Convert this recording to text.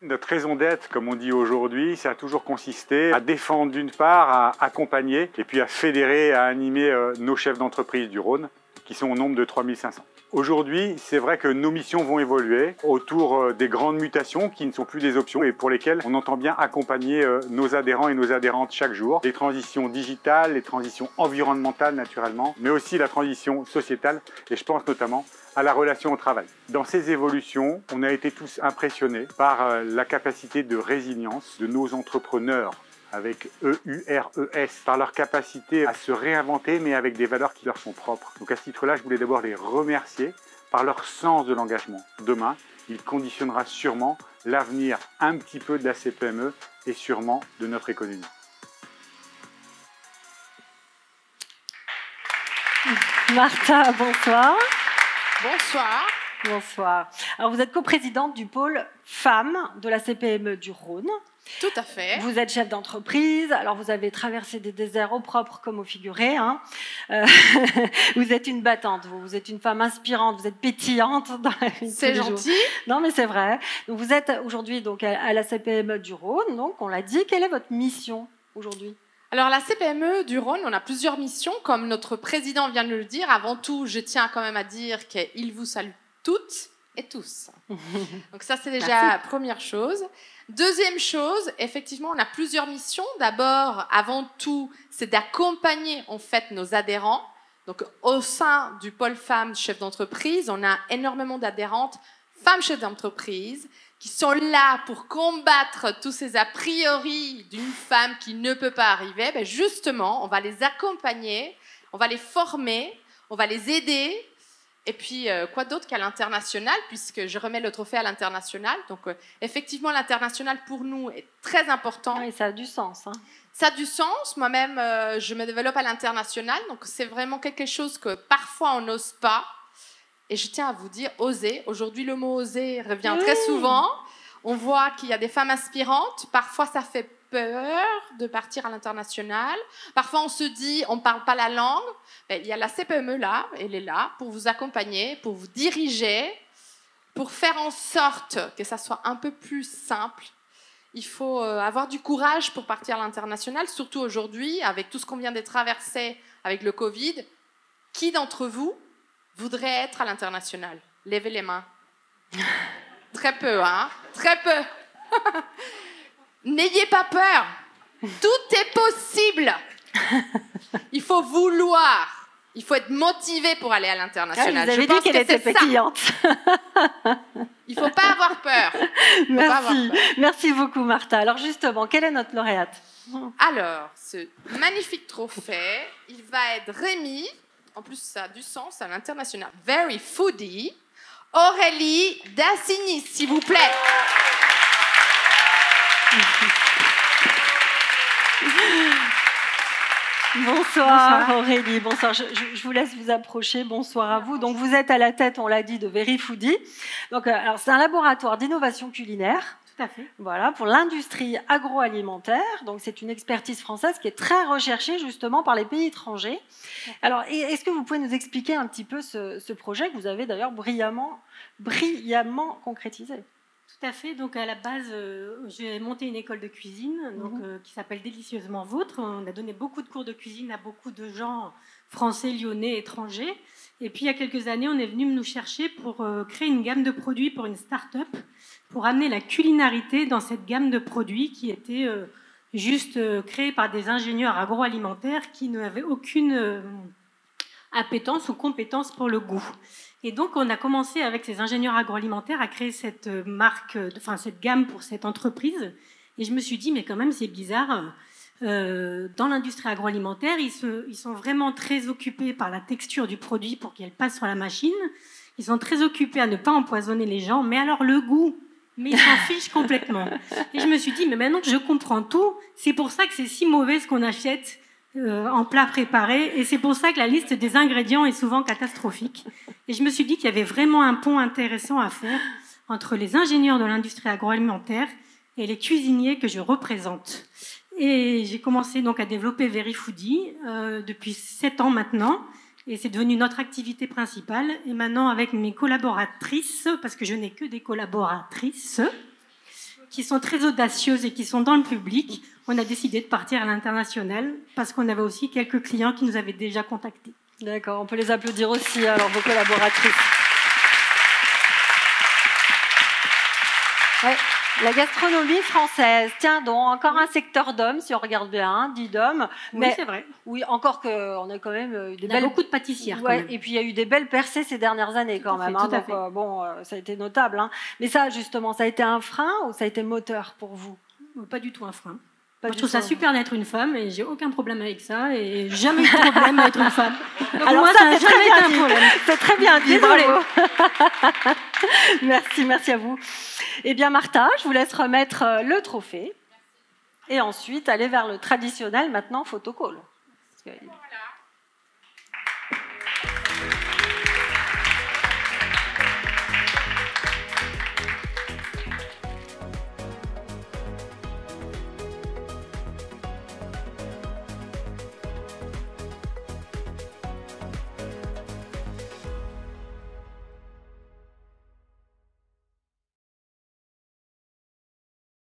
Notre raison d'être, comme on dit aujourd'hui, ça a toujours consisté à défendre d'une part, à accompagner et puis à fédérer, à animer nos chefs d'entreprise du Rhône, qui sont au nombre de 3500. Aujourd'hui, c'est vrai que nos missions vont évoluer autour des grandes mutations qui ne sont plus des options et pour lesquelles on entend bien accompagner nos adhérents et nos adhérentes chaque jour. Les transitions digitales, les transitions environnementales naturellement, mais aussi la transition sociétale et je pense notamment à la relation au travail. Dans ces évolutions, on a été tous impressionnés par la capacité de résilience de nos entrepreneurs avec E-U-R-E-S, par leur capacité à se réinventer, mais avec des valeurs qui leur sont propres. Donc à ce titre-là, je voulais d'abord les remercier par leur sens de l'engagement. Demain, il conditionnera sûrement l'avenir un petit peu de la CPME et sûrement de notre économie. Martha, bonsoir. Bonsoir. Bonsoir. Alors vous êtes coprésidente du pôle femmes de la CPME du Rhône. Tout à fait. Vous êtes chef d'entreprise, alors vous avez traversé des déserts au propre comme au figuré. Hein. Vous êtes une battante, vous êtes une femme inspirante, vous êtes pétillante dans la vie de tous les jours. C'est gentil. Non mais c'est vrai. Donc, vous êtes aujourd'hui donc, à la CPME du Rhône, donc on l'a dit. Quelle est votre mission aujourd'hui ? Alors la CPME du Rhône, on a plusieurs missions, comme notre président vient de le dire. Avant tout, je tiens quand même à dire qu'il vous salue toutes et tous. Donc ça, c'est déjà la première chose. Deuxième chose, effectivement, on a plusieurs missions. D'abord, avant tout, c'est d'accompagner en fait nos adhérents. Donc au sein du pôle femmes chefs d'entreprise, on a énormément d'adhérentes femmes chefs d'entreprise qui sont là pour combattre tous ces a priori d'une femme qui ne peut pas arriver. Ben justement, on va les accompagner, on va les former, on va les aider. Et puis, quoi d'autre qu'à l'international, puisque je remets le trophée à l'international. Donc, effectivement, l'international, pour nous, est très important. Et ça a du sens. Hein. Ça a du sens. Moi-même, je me développe à l'international. Donc, c'est vraiment quelque chose que parfois, on n'ose pas. Et je tiens à vous dire, oser. Aujourd'hui, le mot oser revient très souvent. On voit qu'il y a des femmes aspirantes. Parfois, ça fait peur de partir à l'international. Parfois, on se dit, on ne parle pas la langue. Ben, il y a la CPME là, elle est là pour vous accompagner, pour vous diriger, pour faire en sorte que ça soit un peu plus simple. Il faut avoir du courage pour partir à l'international, surtout aujourd'hui, avec tout ce qu'on vient de traverser avec le Covid. Qui d'entre vous voudrait être à l'international? Levez les mains. Très peu, hein? Très peu. N'ayez pas peur. Tout est possible. Il faut vouloir. Il faut être motivé pour aller à l'international. Vous avez dit qu'elle était pétillante. Il ne faut pas avoir peur. Merci. Merci beaucoup, Martha. Alors justement, quelle est notre lauréate? Alors, ce magnifique trophée, il va être remis, en plus ça a du sens, à l'international, Very Foodie, Aurélie Dassigny, s'il vous plaît. Bonsoir Aurélie, bonsoir. Je vous laisse vous approcher. Bonsoir à vous. Donc vous êtes à la tête, on l'a dit, de Very Foodie. Donc alors c'est un laboratoire d'innovation culinaire. Tout à fait. Voilà, pour l'industrie agroalimentaire. Donc c'est une expertise française qui est très recherchée justement par les pays étrangers. Alors est-ce que vous pouvez nous expliquer un petit peu ce projet que vous avez d'ailleurs brillamment concrétisé? Tout à fait. Donc à la base, j'ai monté une école de cuisine donc, qui s'appelle Délicieusement Vôtre. On a donné beaucoup de cours de cuisine à beaucoup de gens français, lyonnais, étrangers. Et puis il y a quelques années, on est venu nous chercher pour créer une gamme de produits pour une start-up, pour amener la culinarité dans cette gamme de produits qui était juste créée par des ingénieurs agroalimentaires qui n'avaient aucune appétence ou compétence pour le goût. Et donc, on a commencé avec ces ingénieurs agroalimentaires à créer cette marque, cette gamme pour cette entreprise. Et je me suis dit, mais quand même, c'est bizarre. Dans l'industrie agroalimentaire, ils sont vraiment très occupés par la texture du produit pour qu'elle passe sur la machine. Ils sont très occupés à ne pas empoisonner les gens. Mais alors, le goût, mais ils s'en fichent complètement. Et je me suis dit, mais maintenant que je comprends tout, c'est pour ça que c'est si mauvais ce qu'on achète en plat préparé, et c'est pour ça que la liste des ingrédients est souvent catastrophique. Et je me suis dit qu'il y avait vraiment un pont intéressant à faire entre les ingénieurs de l'industrie agroalimentaire et les cuisiniers que je représente. Et j'ai commencé donc à développer Very Foodie depuis 7 ans maintenant, et c'est devenu notre activité principale. Et maintenant, avec mes collaboratrices, parce que je n'ai que des collaboratrices, qui sont très audacieuses et qui sont dans le public, on a décidé de partir à l'international parce qu'on avait aussi quelques clients qui nous avaient déjà contactés. D'accord, on peut les applaudir aussi, alors vos collaboratrices. Ouais. La gastronomie française, tiens donc, encore un secteur d'hommes, si on regarde bien, dit d'hommes. Oui, c'est vrai. Oui, encore qu'on a quand même eu des belles... beaucoup de pâtissières. Ouais, quand même. et puis il y a eu des belles percées ces dernières années quand même. Tout à fait. Bon, ça a été notable. Hein. Mais ça, justement, ça a été un frein ou ça a été moteur pour vous? Pas du tout un frein. Pas Moi, du je trouve ça tout. super d'être une femme et j'ai aucun problème avec ça et jamais eu de problème à être une femme. Donc Alors moi, ça, ça n'a c'est très jamais bien été un dit. problème. C'est très bien dit, Désolée. bravo. Merci à vous. Eh bien, Martha, je vous laisse remettre le trophée et ensuite aller vers le traditionnel maintenant photocall. Parce que